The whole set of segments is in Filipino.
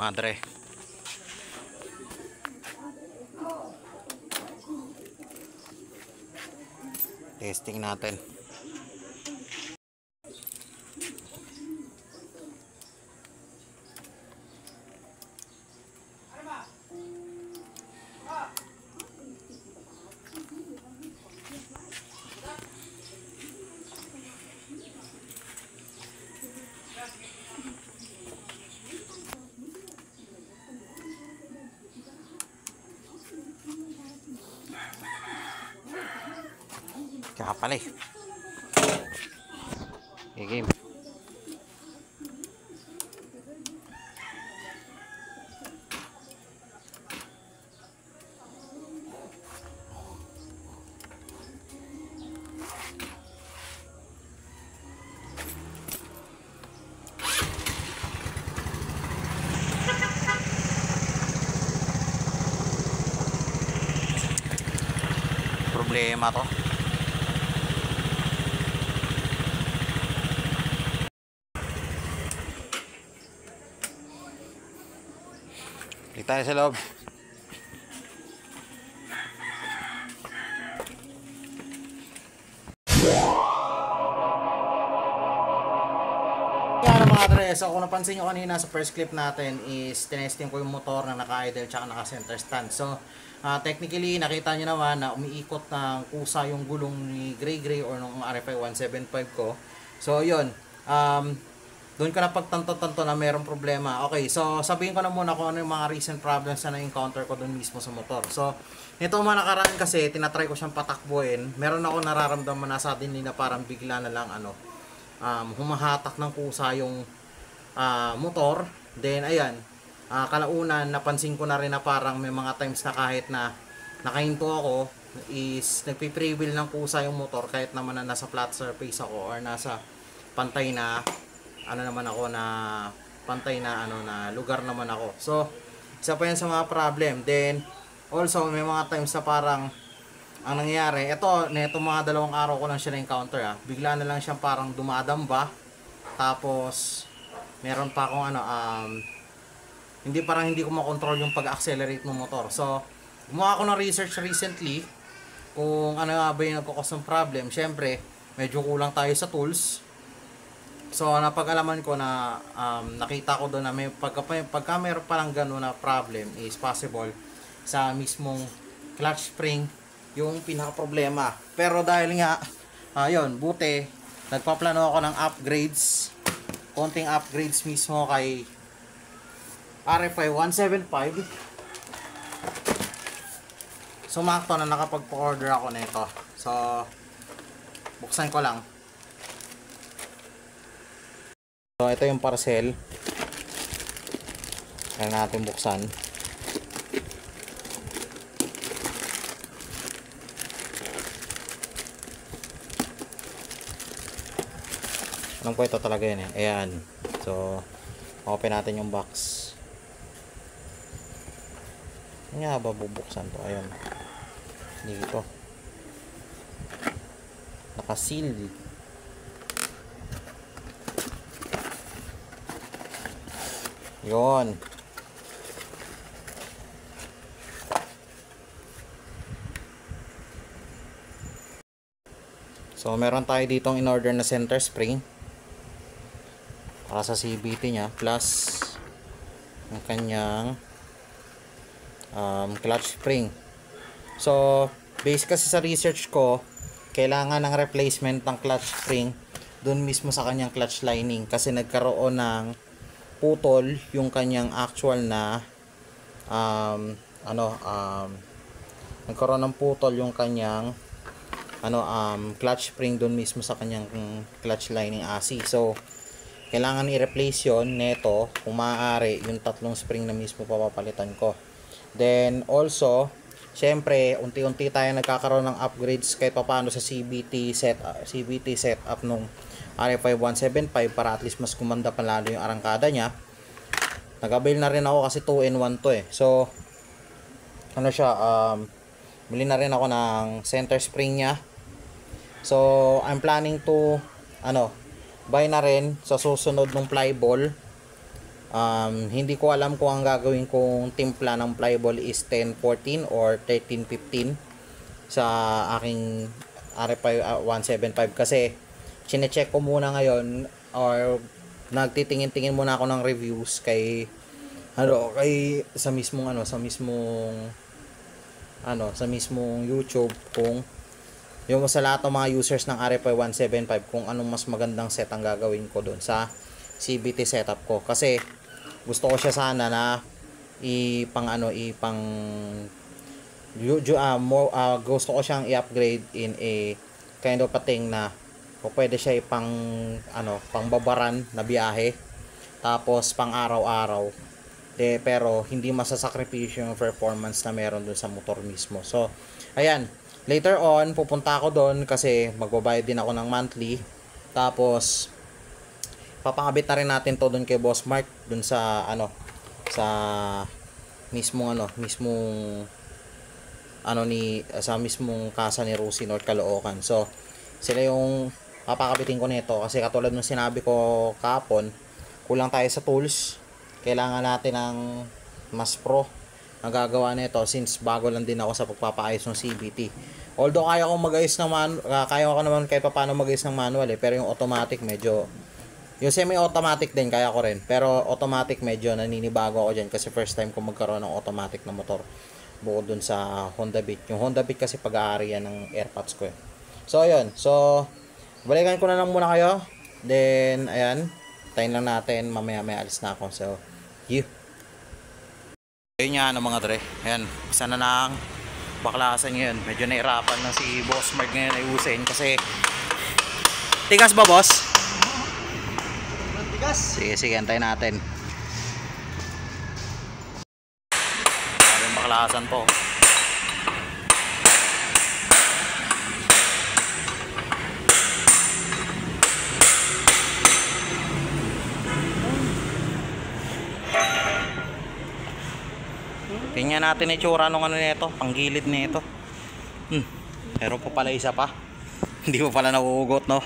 Madre. Testing natin. Kapal eh. Game. Problema to. Balik tayo sa loob. Kaya mga tres, so kung napansin nyo kanina sa first clip natin is tinesting ko yung motor na naka-idle tsaka naka-center stand. So technically nakita nyo naman na umiikot ng kusa yung gulong ni Gray or nung RFI 175 ko. So yun, doon ko na pagtanto-tanto na mayroong problema. Okay, so sabihin ko na muna kung ano yung mga recent problems na na-encounter ko doon mismo sa motor. So nito mga nakaraan kasi tinatry ko siyang patakbuhin. Meron ako nararamdaman na sa atin na parang bigla na lang humahatak ng kusa yung motor. Then ayan, kalaunan napansin ko na rin na parang may mga times na kahit na nakahinto ako is nagpi-freewheel ng kusa yung motor kahit naman na nasa flat surface ako or nasa pantay na na lugar naman ako. So isa pa yan sa mga problem. Then also may mga times na parang ang nangyayari, neto mga 2 araw ko lang siya na-encounter bigla na lang siyang parang dumadamba. Tapos meron pa akong hindi ko makontrol yung pag-accelerate ng motor. So gumawa ako ng research recently kung ano nga ba yung nagkakos ng problem. Syempre medyo kulang tayo sa tools. So napag-alaman ko na nakita ko doon na may pagka meron palang gano'n na problem is possible sa mismong clutch spring yung pinaka problema. Pero dahil nga yun, buti nagpaplano ako ng upgrades, konting upgrades mismo kay RFI 175. Sumakto na nakapagpa-order ako nito. So buksan ko lang. So ito yung parcel. Kaya natin buksan. Alam ko ito talaga yun eh. Ayan. So open natin yung box. Ano nga ba bubuksan to? Ayun. Dito. Naka-seal. Yun. So meron tayo ditong in-order na center spring para sa CVT nya, plus ang kanyang clutch spring. So based kasi sa research ko, kailangan ng replacement ng clutch spring dun mismo sa kanyang clutch lining kasi nagkaroon ng putol yung kanyang actual na nagkaroon ng putol yung kanyang clutch spring doon mismo sa kanyang clutch lining AC. So kailangan i-replace yon neto kung maaari yung 3 spring na mismo papapalitan ko. Then also syempre unti-unti tayo nagkakaroon ng upgrades kahit paano sa CVT setup nung RFI 175 para at least mas gumanda pa lalo yung arangkada nya. Nag-avail na rin ako kasi 2-in-1 to eh. So bili na rin ako ng center spring nya. So I'm planning to buy na rin sa susunod ng fly ball Hindi ko alam kung ang gagawin kong timpla ng flyball is 10-14 or 13-15 sa aking RF 175 kasi chinecheck ko muna ngayon or nagtitingin-tingin muna ako ng reviews kay sa mismong YouTube kung yung sa lahat ng mga users ng RFI 175 kung anong mas magandang set ang gagawin ko doon sa CBT setup ko kasi gusto ko siya sana na gusto ko siyang i-upgrade in a kind of a thing na o pwede siya pang babaran na biyahe tapos pang araw-araw pero hindi masasakripisyo yung performance na meron dun sa motor mismo. So ayan, later on pupunta ako doon kasi magbabayad din ako ng monthly tapos papakabit na rin natin to doon kay Boss Mark doon sa mismong kasa ni Rosie North Caloocan. So sila yung papakabitin ko nito kasi katulad ng sinabi ko kahapon, kulang tayo sa tools. Kailangan natin ng mas pro na gagawa nito since bago lang din ako sa pagpapaayos ng CBT. Although kaya ko mag-ayos ng kaya ko naman kahit paano mag-ayos ng manual pero yung automatic medyo yung semi-automatic din kaya ko rin. Pero automatic medyo naninibago ako dyan kasi first time ko magkaroon ng automatic na motor. Bukod dun sa Honda Beat. Yung Honda Beat kasi pag-aari yan ng airpods ko. So, ayun. So, balikan ko na lang muna kayo. Then, ayan. Tayin lang natin. Mamaya may alis na ako. So, you. Ayun nga mga dre. Ayan. Isa na lang baklasan ngayon. Medyo nahirapan na si Boss Mark ngayon ay usin kasi tigas ba, boss? Sige, antayin natin. Maraming baklasan po. Tingnan natin itsura nung nito, panggilid nito. Pero po pala isa pa. Hindi po pala nauugot, no?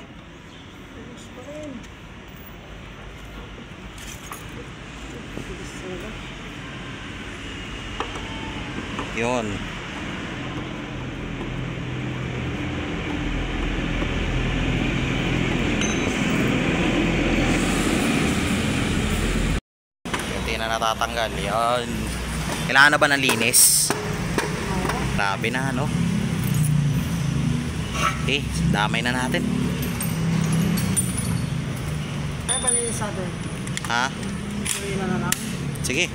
Yun. Hindi na natatanggal. Yun. Kailangan na ba ng linis? Grabe na, no? Damay na natin. Ay, balinis natin. Ha? Tuloy na lang. Sige.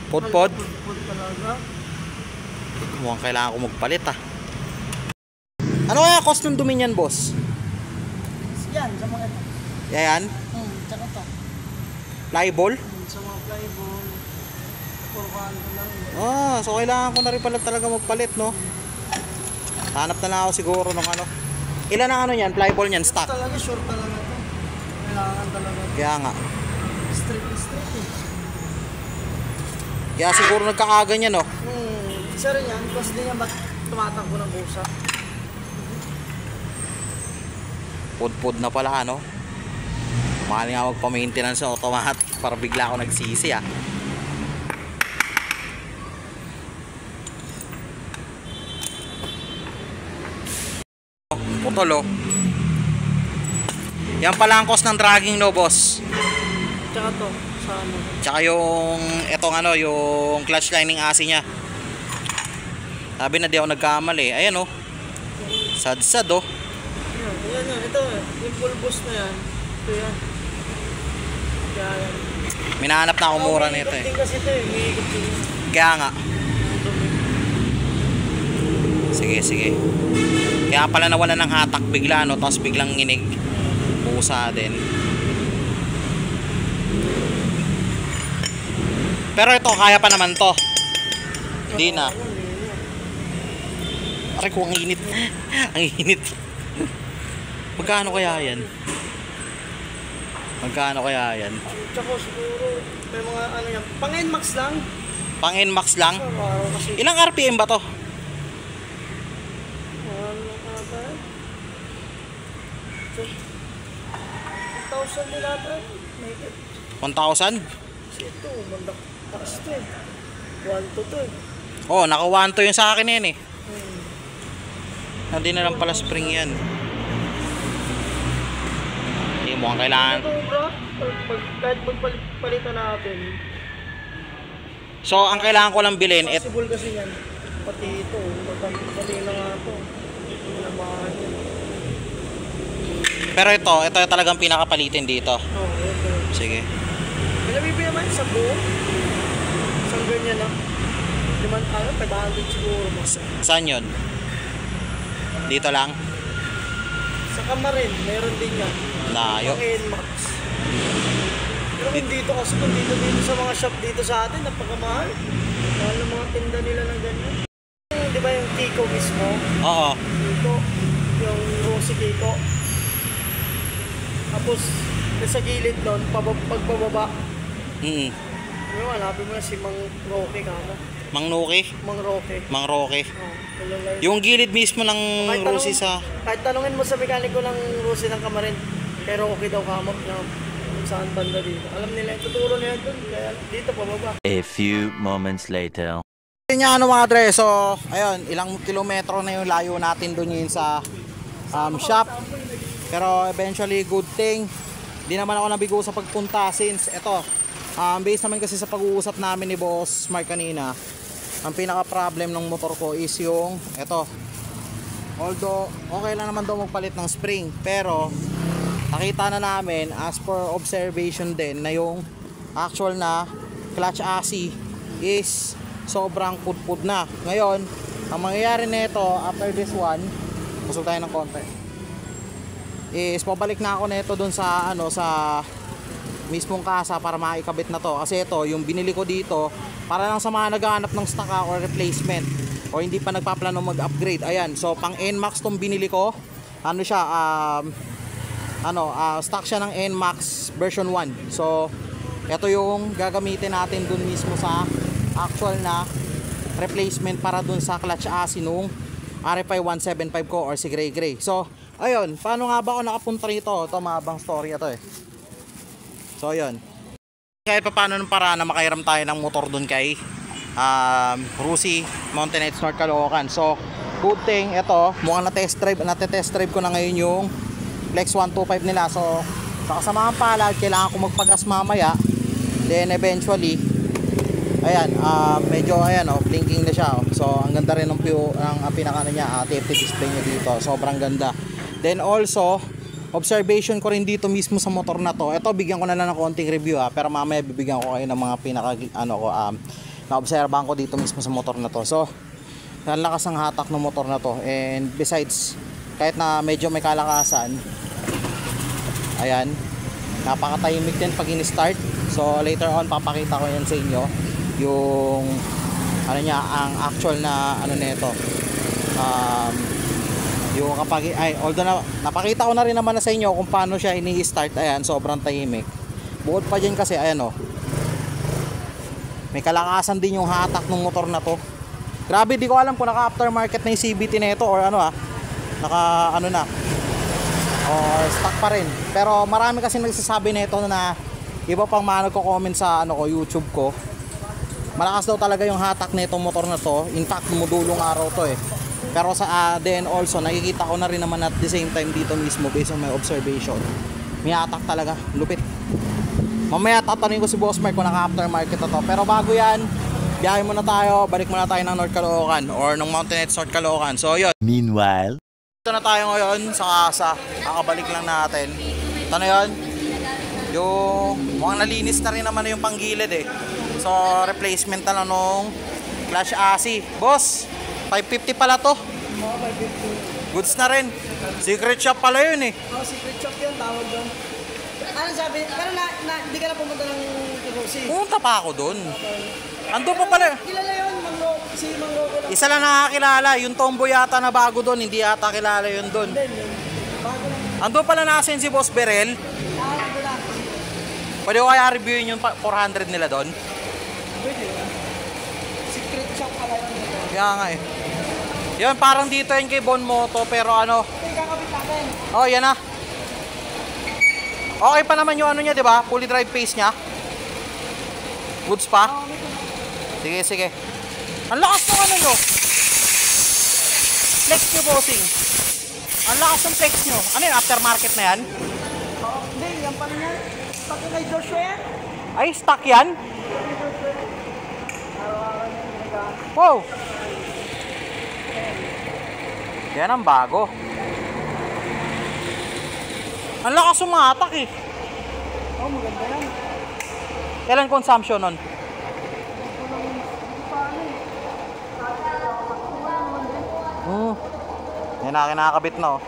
Pod. Pod talaga. Mukhang kailangan ko magpalit Ano kaya cost ng dumi niyan, boss? Yan, sa mga ito. Yan? Tsaka ito. Flyball? Sa mga flyball. 400 lang. So kailangan ko na rin pala talaga magpalit, no? Hanap na lang ako siguro ng Ilan ang niyan? Flyball niyan? Stock? Talaga, sure talaga ito. Kailangan talaga. Kaya nga. Straight Kaya siguro nagkaaga niya, no? Isa rin yan. Plus din yan, ba't tumatakbo ng busa? Pod na pala, no? Mahal nga magpa-maintenance sa automatic para bigla ako nagsisi, Putol, Yan pala ang cost ng dragging, no, boss? Tsaka to, sa Tsaka yung yung clutch lining asi niya. Sabi na di ako nagkamali. Ayan, sad-sad, Ayan, ito, yung full boost na yan. Ito yan. Minahanap na ako mura nito Hindi kasi ito umiikot din. Kaya nga. Sige. Kaya pala nawala ng hatak bigla, tapos biglang nginig. Pusa din. Pero ito, kaya pa naman to. Hindi na. Aray ko, ang init. Ang init. Magkano kaya yan? Tsaka siguro, may mga yan. Pang NMAX lang. Pang NMAX lang? Kasi, Ilang RPM ba to? Ito. 1,000 din natin. 1,000? Ito, mandak. Taas ito eh. 1 to to eh. Oh, naka 1 to yung sa akin yan eh. Hindi na lang pala spring yan. Hindi mo ang kailangan. Ito bro, kahit magpalitan natin. So, ang kailangan ko lang bilhin, Possible kasi yan. Pati ito, pati na nga ito. Hindi na mahal yan. pero ito talagang pinakapalitin dito. Oo, ito. Sige. May nabibili naman sa buo. Isang ganyan na. 500 siguro mas. Saan yun? Dito lang? Sa Kamarin, meron din yan. Layo. Ang NMAX. Pero kung dito kasi, kung dito sa mga shop dito sa atin, napakamahal. Mahal ng mga tinda nila ng ganyan. Di ba yung Kiko mismo? Oo. Kiko. Yung Rosy Kiko. Tapos, sa gilid nun, pagbababa. Yung hanapin mo na si Mang Roque kamo. Mang Nuki? Mang Roque. Mang Roque. Oh, Yung gilid mismo ng Rusi sa... Kahit tanungin mo sa mekaniko ng Rusi ng Kamarin, pero okay daw kamo na kung saan banda dito. Alam nila yung tuturo nila dun, kaya dito pababa. A few moments later. Yun nga ano mga dre, so ayun, ilang kilometro na yung layo natin dun yun sa shop. Pero eventually good thing, di naman ako nabigo sa pagpunta since ito, based naman kasi sa pag-uusap namin ni Boss Mark kanina, ang pinaka problem ng motor ko is yung ito. Although okay lang naman daw magpalit ng spring, pero nakita na namin as per observation din na yung actual na clutch chassis is sobrang pudpud na. Ngayon, ang mangyayari nito after this one, busog tayo ng konti, is pabalik na ako nito dun sa sa mismong kasa para maikabit na to. Kasi ito, yung binili ko dito para lang sa mga naghahanap ng stock or replacement o hindi pa nagpaplano mag-upgrade. Ayan, so pang NMAX tong binili ko. Ano siya, stock siya ng NMAX version 1. So ito yung gagamitin natin dun mismo sa actual na replacement para dun sa clutch chassis nung RFI 175 ko or si Gray Gray. So ayun, paano nga ba ako nakapunta rito? Ito, mahabang story ito eh. So ayun, kahit pa paano ng paraan na makairam tayo ng motor dun kay Rusi Mountain Edge North Caloocan. So good thing, ito mukhang na-test drive ko na ngayon yung Flex 125 nila. So sa kasamaang palad, kailangan ko magpagas mamaya. Then eventually, ayan, medyo ayan blinking na siya. So ang ganda rin ng pinaka niya, TFT display niya dito. Sobrang ganda. Then also, observation ko rin dito mismo sa motor na to. Ito bigyan ko na lang ng konting review pero mamaya bibigyan ko kayo ng mga pinaka na-obserbahan ko dito mismo sa motor na to. So, ang lakas ng hatak ng motor na to. And besides, kahit na medyo may kalakasan, ayan, napakatahimik din pag in-start. So later on papakita ko yan sa inyo yung ang actual na nito. Yung kapag although napakita ko na rin naman na sa inyo kung paano siya ini-start. Ayan, sobrang tahimik. Bukod pa dyan kasi ayan may kalakasan din yung hatak ng motor na to. Grabe, di ko alam kung naka aftermarket na yung CVT nito or naka or stock pa rin. Pero marami kasi nagsasabi nito na iba pang mga nagko-comment sa YouTube ko. Malakas daw talaga yung hatak nitong motor na to. In fact, dumudulong araw to eh. Pero sa then also nakikita ko na rin naman at the same time dito mismo based on my observation, may hatak talaga, lupit. Mamaya tatanungin ko si Boss Mark kung naka aftermarket na to. Pero bago yan, biyahe muna tayo, balik muna tayo ng North Caloocan or ng Mountain Edge North Caloocan. So yun. Meanwhile, Ito na tayo ngayon sa kasa. Kakabalik lang natin. Ito na yun. Yung mukhang nalinis na rin naman yung panggilid eh. So replacement na lang nung clutch chassis. Boss, 550 pala to. Oo, 550. Goods na rin. Secret shop pala yun eh. Oo, secret shop yun, tawag doon. Ano sabi? Pero hindi ka na pumunta ng Rosie. Pumunta pa ako doon. Ando pa pala. Kilala yun, si Mang Roque lang. Isa lang nakakilala. Yung tomboy yata na bago doon. Hindi yata kilala yun doon. Bago lang. Ando pala nasin si Boss Berel. Bago lang. Pwede ko kaya reviewin yung 400 nila doon? Pwede. Secret shop pala yun. Kaya nga eh. Yun, parang dito yun kay Bon Moto. Pero Ito yung kakabit natin. oh yan na. Okay pa naman yung ano niya, di ba? Fully drive pace niya. Goods pa? Sige, sige. Ang lakas ng ano nyo. Flex nyo, bossing. Ang lakas ng flex nyo. Ano yun, aftermarket na yan? Hindi, yan pa rin yan. Pati kay Joshua yan. Ay, stock yan? Wow! Yan ang bago. Ang lakas sumatak eh. Oh, maganda yan. Kailan consumption nun? Yan na, kinakabit na oh.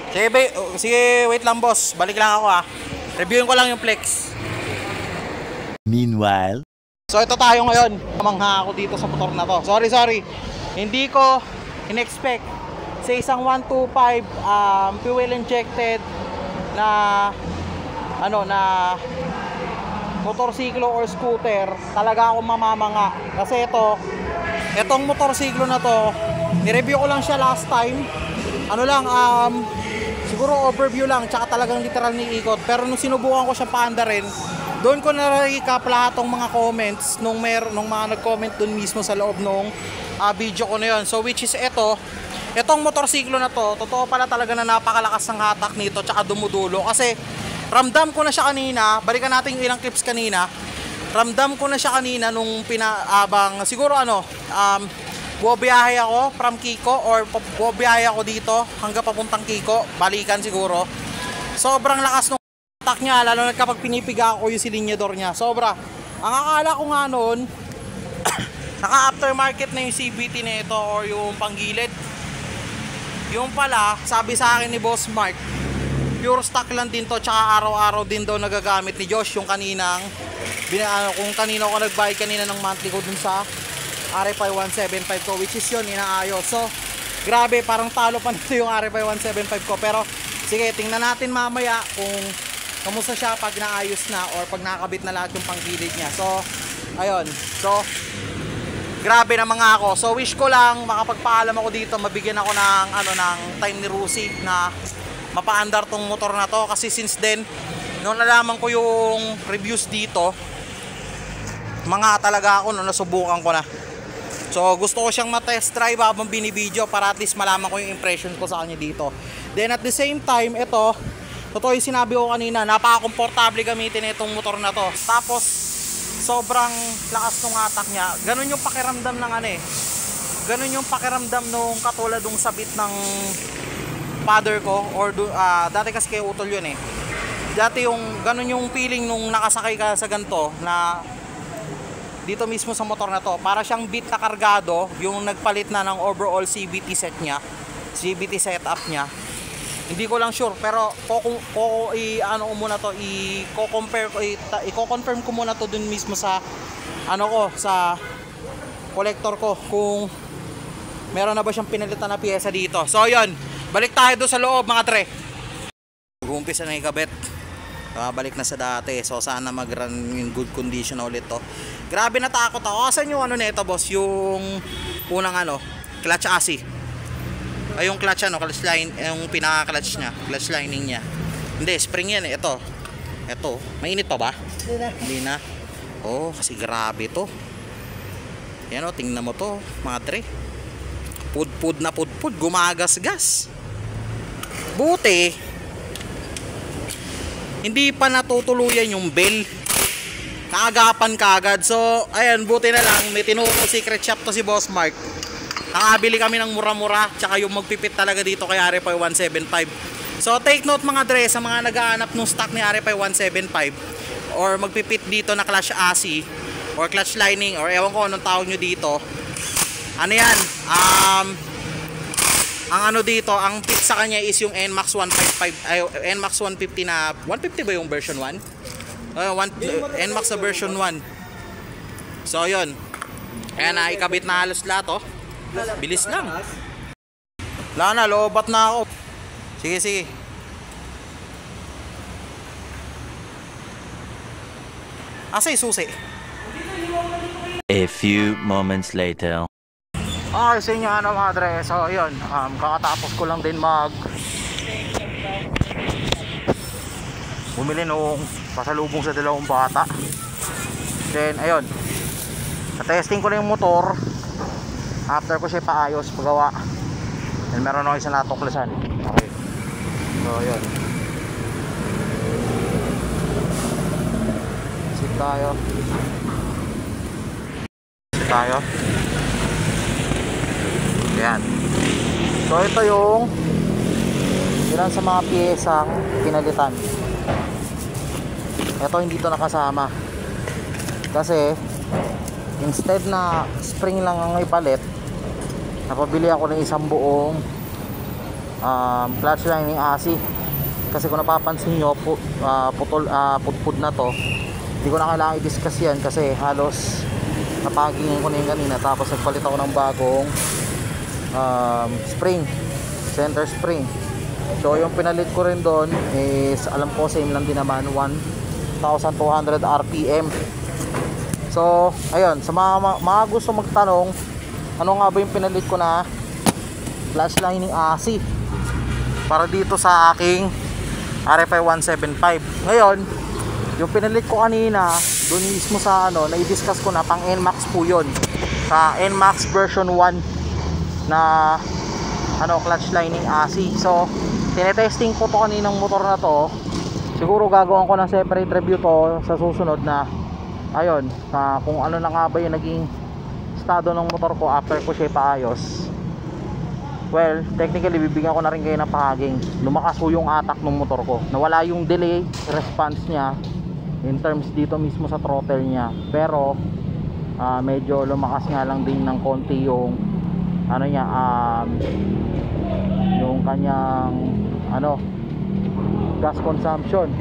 Sige, sige, wait lang boss. Balik lang ako ah. Reviewin ko lang yung flex. Meanwhile, So ito tayo ngayon. Mangha ako dito sa motor na to. Sorry. Hindi ko in-expect sa isang 125 fuel injected na ano na motorsiklo or scooter, talaga ako mamamanga. Kasi itong motorsiklo na to, ni-review ko lang siya last time. Ano lang, siguro overview lang, tsaka talagang literal ni ikot. Pero nung sinubukan ko siya paanda rin, doon ko na-recap lahat ng mga comments nung mga nag-comment doon mismo sa loob nung video ko na yun. So which is itong motorsiklo na to, totoo pala talaga na napakalakas ng hatak nito tsaka dumudulo. Kasi ramdam ko na siya kanina, balikan natin yung ilang clips kanina. Ramdam ko na siya kanina nung siguro buwabiyahe ako from Kiko or buwabiyahe ako dito hanggang papuntang Kiko, balikan siguro. Sobrang lakas ng hatak niya, lalo na kapag pinipiga ko yung silinyador niya. Sobra. Ang akala ko nga noon, naka-aftermarket na yung CVT na ito or yung panggilid. Yung pala, sabi sa akin ni Boss Mark, pure stock lang din to, tsaka araw-araw din daw nagagamit ni Josh yung kaninang kung kanino ako nag-buy kanina ng monthly ko dun sa RFI 175 ko, which is yun, inaayos. So grabe, parang talo pa nito yung RFI 175 ko. Pero sige, tingnan natin mamaya kung kamusta siya pag naayos na or pag nakabit na lahat yung panggilid niya. So ayun, so grabe na mga ako. So wish ko lang makapagpaalam ako dito, mabigyan ako ng time ni Rusi na mapaandar tong motor na to. Kasi since then, nung nalaman ko yung reviews dito, mga talaga ako nung nasubukan ko na. So gusto ko siyang matest drive habang binibideo para at least malaman ko yung impression ko sa kanya dito. Then at the same time, totoo yung sinabi ko kanina, napaka-komportable gamitin itong motor na to. Tapos sobrang lakas ng hatak niya. Ganun yung pakiramdam ng ganun yung pakiramdam nung katulad ng sabit ng father ko or dati kasi kay Utol yun eh. Dati ganun yung feeling nung nakasakay ka sa ganito na dito mismo sa motor na to. Para siyang beat na kargado, yung nagpalit na ng overall CVT CVT setup niya. Hindi ko lang sure, pero i-confirm ko muna to dun mismo sa sa collector ko kung meron na ba siyang pinalitan na piyesa dito. So yun, balik tayo doon sa loob mga tre. Mag-uumpisa na ikabit. Balik na sa dati. So sana mag-run in good condition na ulit to. Grabe natakot ako. Asan yung nito boss? Yung unang clutch AC. Ay yung clutch clutch line, yung pinaka-clutch niya, clutch lining niya. Hindi, spring yan eh. Ito. Mainit pa ba? Hindi na. Oh, kasi grabe to. Yan tingnan mo to, mga tre. Pud na pud, gumagasgas. Buti hindi pa natutuluyan yung bell. Kaagapan kaagad. So, ayan, buti na lang may tinutong secret shop to si Boss Mark. Nakabili kami ng mura-mura, tsaka yung magpipit talaga dito kay RFI 175. So take note mga dre, sa mga nag-aanap ng stock ni RFI 175 or magpipit dito na clutch AC or clutch lining or ewan ko anong tawag nyo dito. Ano yan? Ang dito, ang pit sa kanya is yung NMAX 155, NMAX 150 na 150 ba yung version 1? NMAX sa version 1. So yun. Ayan na, ikabit na halos lahat Bilis lang. Wala na, loobat na ako. Sige. Asa yung susi? a few moments later. Okay, sa inyo mga dre. So yun, kakatapos ko lang din bumili nung pasalubong sa dalawang bata. Then ayun, na-testing ko na yung motor after ko siya paayos, pagawa. Then meron ako isang natuklasan. Okay, so ayun, sit tayo. Ayan. So ito yung ilan sa mga piyesang pinalitan. Ito hindi to nakasama kasi instead na spring lang ang ipalit, napabili ako ng isang buong clutch lining AC. Kasi kung napapansin nyo, putpud na to. Hindi ko na kailangan i-discuss yan kasi halos napagingin ko na yung kanina. Tapos nagpalit ako ng bagong spring, center spring. So yung pinalit ko rin doon is, alam ko same lang din naman, 1,200 RPM. So ayun, sa mga gusto magtanong ano nga ba yung pinalit ko na clutch lining AC para dito sa aking RFI 175. Ngayon yung pinalit ko kanina doon mismo sa na-discuss ko na, pang NMAX po yun, sa NMAX version 1 na clutch lining AC. So tinetesting ko to kaninang motor na to. Siguro gagawin ko ng separate review to sa susunod na ayun, kung ano na nga ba yung naging estado ng motor ko after ko siya paayos. Well, technically bibigyan ko na rin kayo ng pahaging lumakas po yung attack ng motor ko, nawala yung delay response niya in terms dito mismo sa throttle niya, pero medyo lumakas nga lang din ng konti yung yung kanyang gas consumption.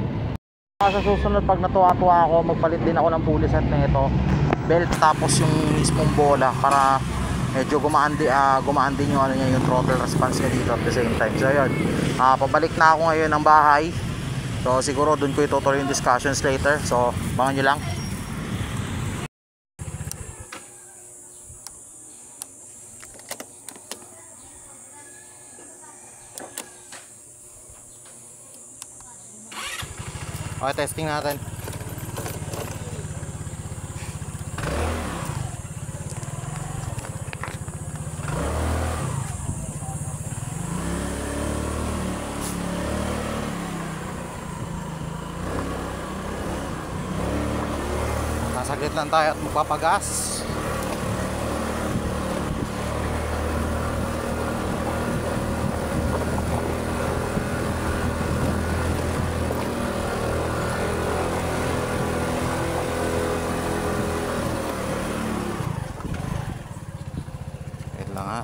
Sa susunod pag natuwa-tuwa ako, magpalit din ako ng pulley set na ito, belt, tapos yung mismong bola para medyo gumaan din yung yung throttle response niya dito at the same time. So ayun, pabalik na ako ngayon ng bahay. So siguro dun ko itutuloy yung discussions later. So abangan nyo lang. Okay, testing natin. Saglit lang tayo at magpapagas. Wait lang ha.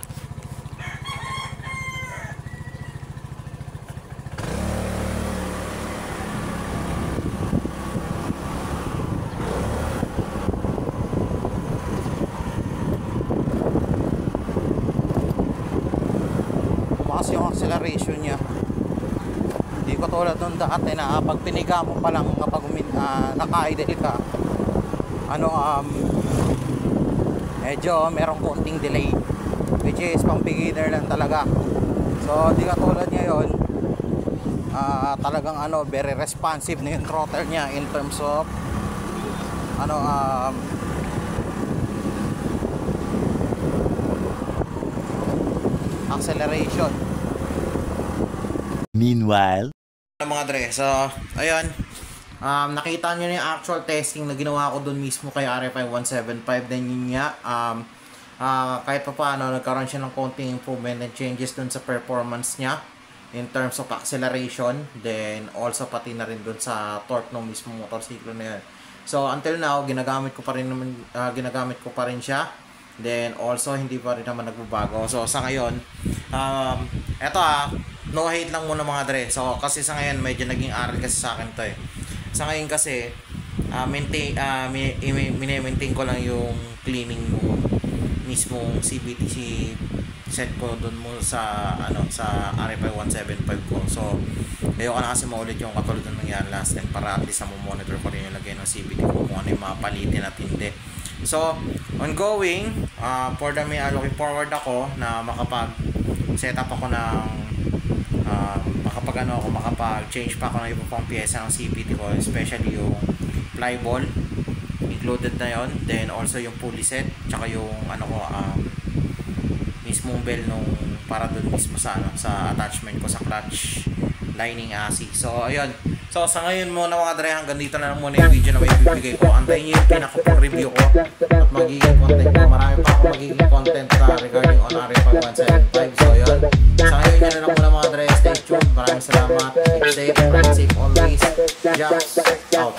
Yung acceleration niya hindi ko tulad nung dati na pag piniga mo pa lang kapag naka-idle ka medyo merong konting delay, which is pang beginner lang talaga. So di ka tulad ngayon, talagang very responsive na yung throttle niya in terms of acceleration. Meanwhile, Mga dre, so ayun, nakita nyo na yung actual testing na ginawa ko dun mismo kay RFI 175. Then yun nga, kahit pa paano nagkaroon siya ng konting improvement and changes dun sa performance niya in terms of acceleration, then also pati na rin dun sa torque ng mismo motorsiklo na yun. So until now ginagamit ko pa rin siya. Then also hindi pa rin naman nagbabago. So sa ngayon, eto no hate lang muna mga dre. So kasi sa ngayon medyo naging aral kasi sa akin to eh. Sa ngayon kasi maintain ko lang yung cleaning mo mismong CVT set ko doon mo sa sa RFI 175 ko. So ayoko na kasi maulit yung katulad ng nangyari last time, para at least monitor ko rin yung lagay ng CVT ko kung ano yung mapalitin at hindi. So ongoing, for the looking forward ako na makapag set up ako ng makapag-change pa ako ng iba pang pyesa ng CVT ko, especially yung fly ball, included na yon. Then also yung pulley set, tsaka yung mismong bell nung para dun mismo sa attachment ko sa clutch lining AC. So ayun. So sa ngayon muna mga dre, hanggang dito na lang muna yung video na may bibigay ko. Antayin nyo yung pinaka-review ko at magiging content ko. Marami pa ako magiging content regarding on RA5175. So ayun. Sa ngayon yun na lang muna mga dre. Stay tuned. Maraming salamat. Keep safe. Ride safe always. Jax out.